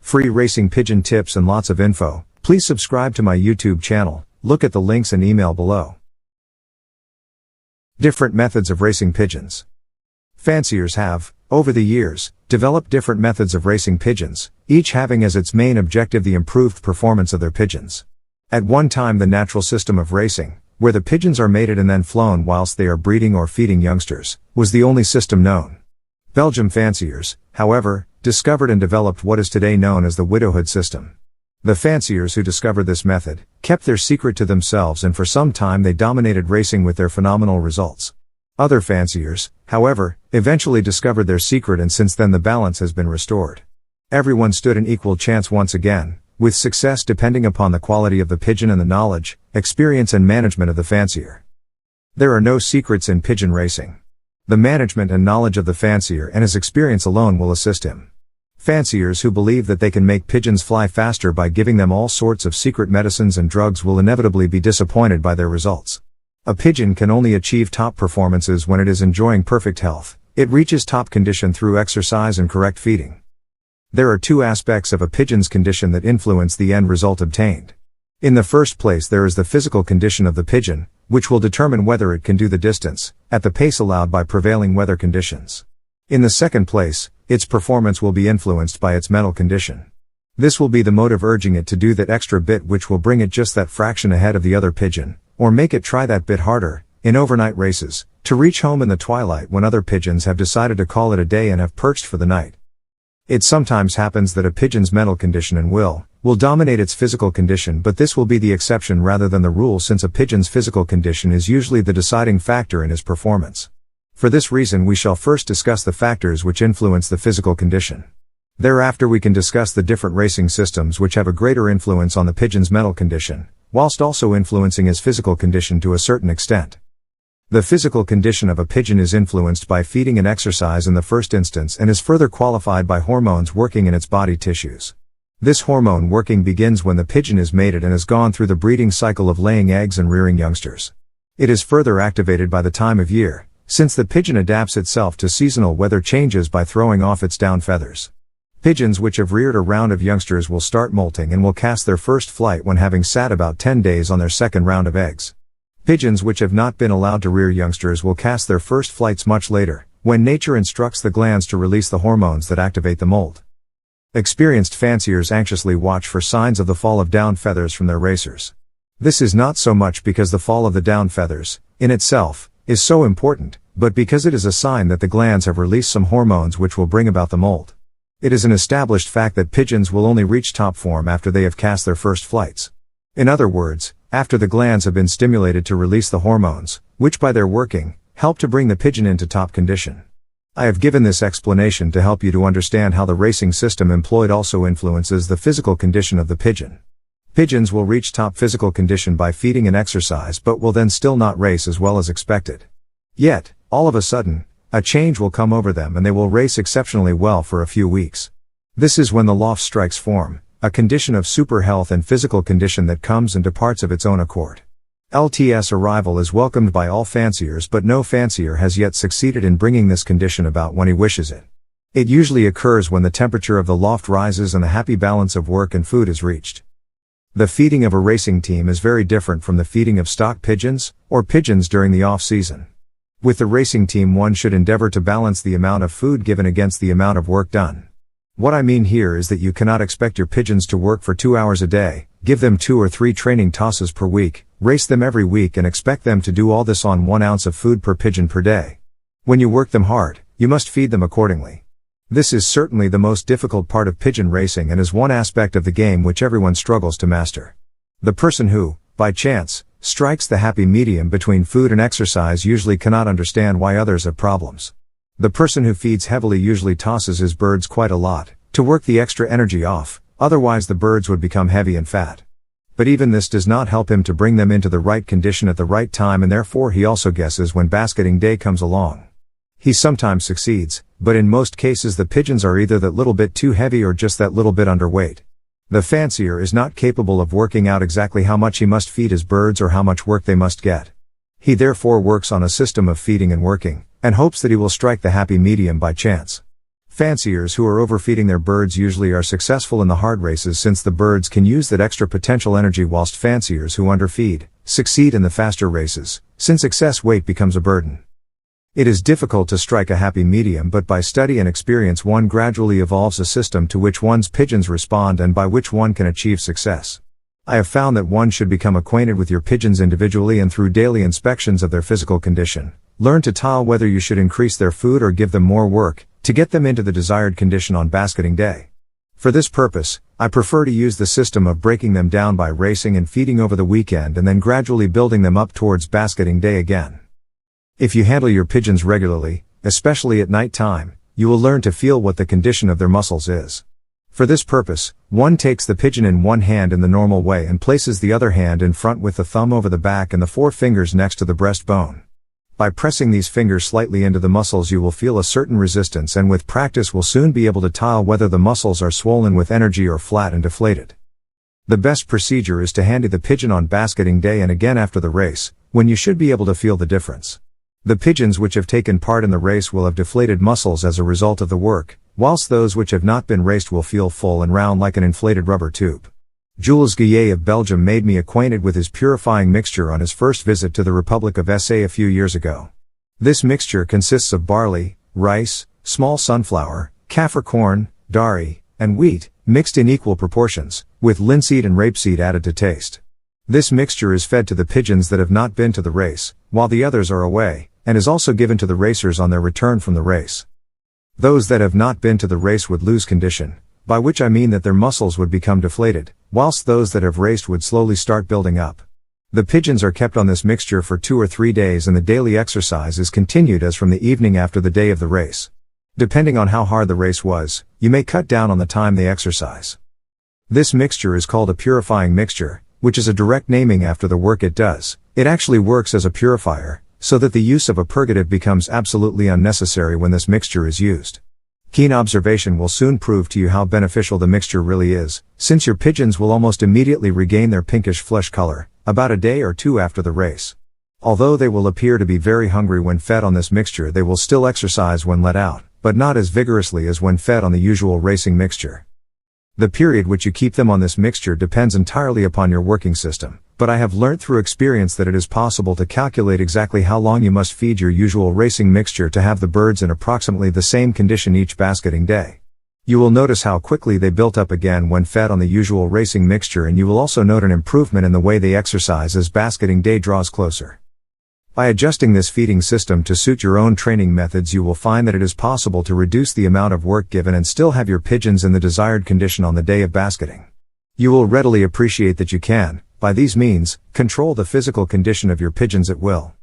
free racing pigeon tips and lots of info. Please subscribe to my YouTube channel. Look at the links and email below. Different methods of racing pigeons. Fanciers have, over the years, developed different methods of racing pigeons, each having as its main objective the improved performance of their pigeons. At one time, the natural system of racing, where the pigeons are mated and then flown whilst they are breeding or feeding youngsters, was the only system known. Belgium fanciers, however, discovered and developed what is today known as the widowhood system. The fanciers who discovered this method kept their secret to themselves, and for some time they dominated racing with their phenomenal results. Other fanciers, however, eventually discovered their secret, and since then the balance has been restored. Everyone stood an equal chance once again, with success depending upon the quality of the pigeon and the knowledge, experience and management of the fancier. There are no secrets in pigeon racing. The management and knowledge of the fancier and his experience alone will assist him. Fanciers who believe that they can make pigeons fly faster by giving them all sorts of secret medicines and drugs will inevitably be disappointed by their results. A pigeon can only achieve top performances when it is enjoying perfect health. It reaches top condition through exercise and correct feeding. There are two aspects of a pigeon's condition that influence the end result obtained. In the first place, there is the physical condition of the pigeon, which will determine whether it can do the distance, at the pace allowed by prevailing weather conditions. In the second place, its performance will be influenced by its mental condition. This will be the motive urging it to do that extra bit which will bring it just that fraction ahead of the other pigeon, or make it try that bit harder, in overnight races, to reach home in the twilight when other pigeons have decided to call it a day and have perched for the night. It sometimes happens that a pigeon's mental condition and will dominate its physical condition, but this will be the exception rather than the rule, since a pigeon's physical condition is usually the deciding factor in his performance. For this reason we shall first discuss the factors which influence the physical condition. Thereafter we can discuss the different racing systems which have a greater influence on the pigeon's mental condition, whilst also influencing his physical condition to a certain extent. The physical condition of a pigeon is influenced by feeding and exercise in the first instance, and is further qualified by hormones working in its body tissues. This hormone working begins when the pigeon is mated and has gone through the breeding cycle of laying eggs and rearing youngsters. It is further activated by the time of year, since the pigeon adapts itself to seasonal weather changes by throwing off its down feathers. Pigeons which have reared a round of youngsters will start molting and will cast their first flight when having sat about 10 days on their second round of eggs. Pigeons which have not been allowed to rear youngsters will cast their first flights much later, when nature instructs the glands to release the hormones that activate the molt. Experienced fanciers anxiously watch for signs of the fall of down feathers from their racers. This is not so much because the fall of the down feathers, in itself, is so important, but because it is a sign that the glands have released some hormones which will bring about the molt. It is an established fact that pigeons will only reach top form after they have cast their first flights. In other words, after the glands have been stimulated to release the hormones, which by their working, help to bring the pigeon into top condition. I have given this explanation to help you to understand how the racing system employed also influences the physical condition of the pigeon. Pigeons will reach top physical condition by feeding and exercise, but will then still not race as well as expected. Yet, all of a sudden, a change will come over them and they will race exceptionally well for a few weeks. This is when the loft strikes form, a condition of super health and physical condition that comes and departs of its own accord. LTS arrival is welcomed by all fanciers, but no fancier has yet succeeded in bringing this condition about when he wishes it. It usually occurs when the temperature of the loft rises and the happy balance of work and food is reached. The feeding of a racing team is very different from the feeding of stock pigeons, or pigeons during the off-season. With the racing team one should endeavor to balance the amount of food given against the amount of work done. What I mean here is that you cannot expect your pigeons to work for 2 hours a day, give them 2 or 3 training tosses per week, race them every week and expect them to do all this on 1 ounce of food per pigeon per day. When you work them hard, you must feed them accordingly. This is certainly the most difficult part of pigeon racing and is one aspect of the game which everyone struggles to master. The person who, by chance, strikes the happy medium between food and exercise usually cannot understand why others have problems. The person who feeds heavily usually tosses his birds quite a lot, to work the extra energy off, otherwise the birds would become heavy and fat. But even this does not help him to bring them into the right condition at the right time, and therefore he also guesses when basketing day comes along. He sometimes succeeds, but in most cases the pigeons are either that little bit too heavy or just that little bit underweight. The fancier is not capable of working out exactly how much he must feed his birds or how much work they must get. He therefore works on a system of feeding and working, and hopes that he will strike the happy medium by chance. Fanciers who are overfeeding their birds usually are successful in the hard races, since the birds can use that extra potential energy, whilst fanciers who underfeed succeed in the faster races, since excess weight becomes a burden. It is difficult to strike a happy medium, but by study and experience one gradually evolves a system to which one's pigeons respond and by which one can achieve success. I have found that one should become acquainted with your pigeons individually and through daily inspections of their physical condition. Learn to tell whether you should increase their food or give them more work, to get them into the desired condition on basketing day. For this purpose, I prefer to use the system of breaking them down by racing and feeding over the weekend and then gradually building them up towards basketing day again. If you handle your pigeons regularly, especially at night time, you will learn to feel what the condition of their muscles is. For this purpose, one takes the pigeon in one hand in the normal way and places the other hand in front with the thumb over the back and the four fingers next to the breastbone. By pressing these fingers slightly into the muscles, you will feel a certain resistance, and with practice will soon be able to tell whether the muscles are swollen with energy or flat and deflated. The best procedure is to handy the pigeon on basketing day and again after the race, when you should be able to feel the difference. The pigeons which have taken part in the race will have deflated muscles as a result of the work, whilst those which have not been raced will feel full and round like an inflated rubber tube. Jules Guyet of Belgium made me acquainted with his purifying mixture on his first visit to the Republic of SA a few years ago. This mixture consists of barley, rice, small sunflower, kaffir corn, dari, and wheat, mixed in equal proportions, with linseed and rapeseed added to taste. This mixture is fed to the pigeons that have not been to the race, while the others are away, and is also given to the racers on their return from the race. Those that have not been to the race would lose condition, by which I mean that their muscles would become deflated, whilst those that have raced would slowly start building up. The pigeons are kept on this mixture for 2 or 3 days, and the daily exercise is continued as from the evening after the day of the race. Depending on how hard the race was, you may cut down on the time they exercise. This mixture is called a purifying mixture, which is a direct naming after the work it does. It actually works as a purifier, so that the use of a purgative becomes absolutely unnecessary when this mixture is used. Keen observation will soon prove to you how beneficial the mixture really is, since your pigeons will almost immediately regain their pinkish flesh color, about a day or 2 after the race. Although they will appear to be very hungry when fed on this mixture, they will still exercise when let out, but not as vigorously as when fed on the usual racing mixture. The period which you keep them on this mixture depends entirely upon your working system, but I have learnt through experience that it is possible to calculate exactly how long you must feed your usual racing mixture to have the birds in approximately the same condition each basketing day. You will notice how quickly they built up again when fed on the usual racing mixture, and you will also note an improvement in the way they exercise as basketing day draws closer. By adjusting this feeding system to suit your own training methods, you will find that it is possible to reduce the amount of work given and still have your pigeons in the desired condition on the day of basketing. You will readily appreciate that you can, by these means, control the physical condition of your pigeons at will.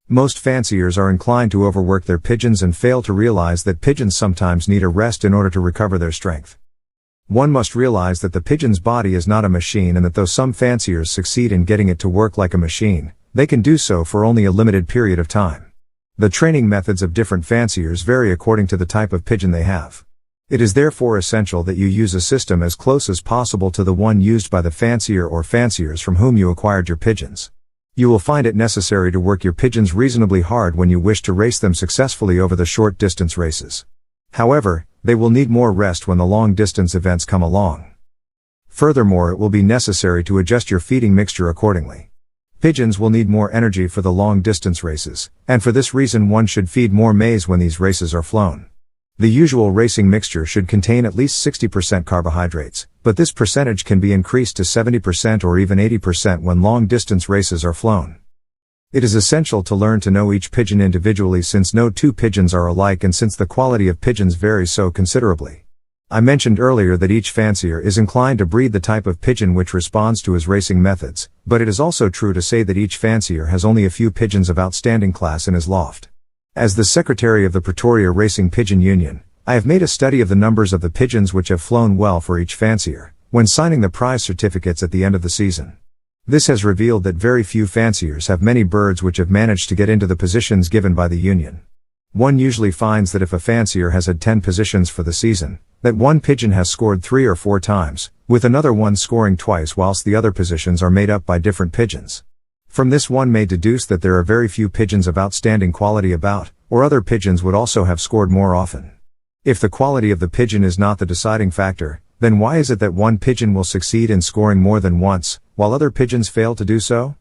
Most fanciers are inclined to overwork their pigeons and fail to realize that pigeons sometimes need a rest in order to recover their strength. One must realize that the pigeon's body is not a machine, and that though some fanciers succeed in getting it to work like a machine, they can do so for only a limited period of time. The training methods of different fanciers vary according to the type of pigeon they have. It is therefore essential that you use a system as close as possible to the one used by the fancier or fanciers from whom you acquired your pigeons. You will find it necessary to work your pigeons reasonably hard when you wish to race them successfully over the short distance races. However, they will need more rest when the long distance events come along. Furthermore, it will be necessary to adjust your feeding mixture accordingly. Pigeons will need more energy for the long distance races, and for this reason one should feed more maize when these races are flown. The usual racing mixture should contain at least 60% carbohydrates, but this percentage can be increased to 70% or even 80% when long distance races are flown. It is essential to learn to know each pigeon individually, since no two pigeons are alike and since the quality of pigeons varies so considerably. I mentioned earlier that each fancier is inclined to breed the type of pigeon which responds to his racing methods, but it is also true to say that each fancier has only a few pigeons of outstanding class in his loft. As the secretary of the Pretoria Racing Pigeon Union, I have made a study of the numbers of the pigeons which have flown well for each fancier, when signing the prize certificates at the end of the season. This has revealed that very few fanciers have many birds which have managed to get into the positions given by the union. One usually finds that if a fancier has had 10 positions for the season, that one pigeon has scored 3 or 4 times, with another one scoring twice, whilst the other positions are made up by different pigeons. From this one may deduce that there are very few pigeons of outstanding quality about, or other pigeons would also have scored more often. If the quality of the pigeon is not the deciding factor, then why is it that one pigeon will succeed in scoring more than once, while other pigeons fail to do so?